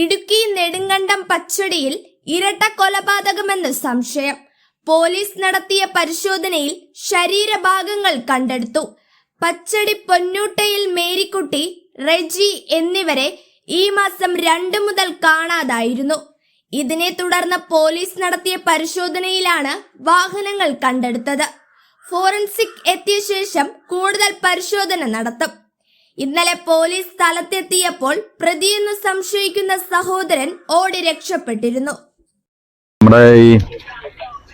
ഇടുക്കി നെടുങ്കണ്ടം പച്ചടിയിൽ ഇരട്ട കൊലപാതകമെന്ന് സംശയം. പോലീസ് നടത്തിയ പരിശോധനയിൽ ശരീരഭാഗങ്ങൾ കണ്ടെടുത്തു. പച്ചടി പൊന്നൂട്ടയിൽ മേരിക്കുട്ടി, റെജി എന്നിവരെ ഈ മാസം 2 മുതൽ കാണാതായിരുന്നു. ഇതിനെ തുടർന്ന് പോലീസ് നടത്തിയ പരിശോധനയിലാണ് വാഹനങ്ങൾ കണ്ടെടുത്തത്. ഫോറൻസിക് എത്തിയ ശേഷം കൂടുതൽ പരിശോധന നടത്തും. ഇന്നലെ പോലീസ് സ്ഥലത്തെത്തിയപ്പോൾ പ്രതിയെന്ന് സംശയിക്കുന്ന സഹോദരൻ ഓടി രക്ഷപ്പെട്ടിരുന്നു. നമ്മുടെ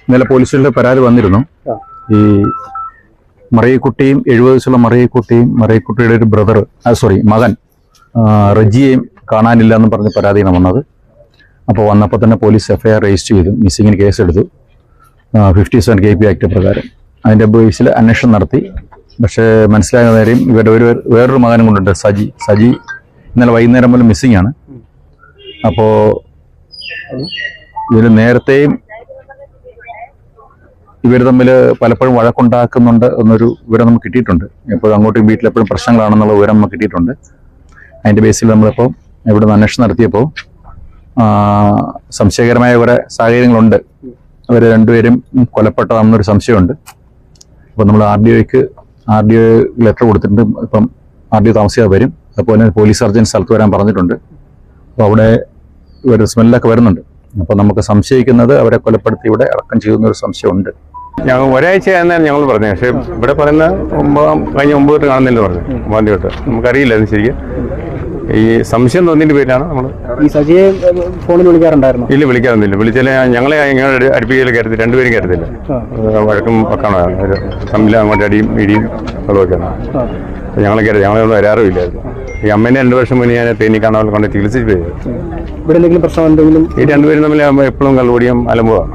ഇന്നലെ പോലീസിന്റെ പരാതി വന്നിരുന്നു. ഈ മറിയക്കുട്ടിയും 70 വയസ്സുള്ള മറിയക്കുട്ടിയുടെ ഒരു മകൻ റജിയെയും കാണാനില്ല എന്ന് പറഞ്ഞ് പരാതിയാണ് വന്നത്. അപ്പോൾ വന്നപ്പോൾ തന്നെ പോലീസ് FIR രജിസ്റ്റർ ചെയ്തു, മിസ്സിങ്ങിന് കേസെടുത്തു 57 KP ആക്ട് പ്രകാരം. അതിൻ്റെ ബേസിൽ അന്വേഷണം നടത്തി. പക്ഷേ മനസ്സിലായ കാര്യം ഇവരുടെ വേറൊരു മകനും കൊണ്ടുണ്ട്, സജി ഇന്നലെ വൈകുന്നേരം മുതൽ മിസ്സിംഗ് ആണ്. അപ്പോൾ ഇതിൽ നേരത്തെയും ഇവർ തമ്മിൽ പലപ്പോഴും വഴക്കുണ്ടാക്കുന്നുണ്ട് എന്നൊരു വിവരം നമുക്ക് കിട്ടിയിട്ടുണ്ട്. എപ്പോഴും അങ്ങോട്ടും വീട്ടിലെപ്പോഴും പ്രശ്നങ്ങളാണെന്നുള്ള വിവരം നമുക്ക് കിട്ടിയിട്ടുണ്ട്. അതിൻ്റെ ബേസിൽ നമ്മളിപ്പോൾ ഇവിടെ നിന്ന് അന്വേഷണം നടത്തിയപ്പോൾ സംശയകരമായ കുറേ സാഹചര്യങ്ങളുണ്ട്. അവർ രണ്ടുപേരും കൊലപ്പെട്ടതാണെന്നൊരു സംശയമുണ്ട്. അപ്പോൾ നമ്മൾ RDO ലെറ്റർ കൊടുത്തിട്ടുണ്ട്. ഇപ്പം RDO താമസിയാതെ വരും. അതുപോലെ പോലീസ് സർജൻ സ്ഥലത്ത് വരാൻ പറഞ്ഞിട്ടുണ്ട്. അപ്പോൾ അവിടെ ഒരു സ്മെല്ലൊക്കെ വരുന്നുണ്ട്. അപ്പോൾ നമുക്ക് സംശയിക്കുന്നത് അവരെ കൊലപ്പെടുത്തി ഇവിടെ അടക്കം ചെയ്യുന്നൊരു സംശയമുണ്ട്. ഞങ്ങൾ ഒരാഴ്ച ആയെന്നാണ് ഞങ്ങൾ പറഞ്ഞത്. പക്ഷേ ഇവിടെ പറയുന്ന 9 തൊട്ട് കാണുന്നില്ല പറഞ്ഞു. 9 തൊട്ട് നമുക്കറിയില്ല അത് ശരിക്കും. ഈ സംശയം തോന്നിൻ്റെ പേരിലാണ് നമ്മൾ ഈ സജിയെ ഫോണിൽ വിളിക്കാറുണ്ടായിരുന്നു. ഇല്ല, വിളിക്കാറൊന്നുമില്ല. വിളിച്ചാലേ ഞങ്ങളെ ഇങ്ങനെ അടുപ്പിക്കൽ കരുതി രണ്ടുപേരും കരുതില്ല. വഴക്കും വെക്കാണോ തമ്മിൽ അങ്ങോട്ട് അടിയും ഇടിയും വെള്ളമൊക്കെയാണ്. ഞങ്ങളെ കരുതി ഞങ്ങളൊന്നും വരാറുമില്ലായിരുന്നു. ഈ അമ്മേനെ 2 വർഷം മുന്നേ ഞാൻ തേനിക്കാണാൻ കൊണ്ട് ചികിത്സിച്ച് പോയത്. ഇവിടെ എന്തെങ്കിലും പ്രശ്നം എന്തെങ്കിലും ഈ രണ്ടുപേരും തമ്മിൽ എപ്പോഴും കള്ളുകൂടിയും അലമ്പുവാണ്.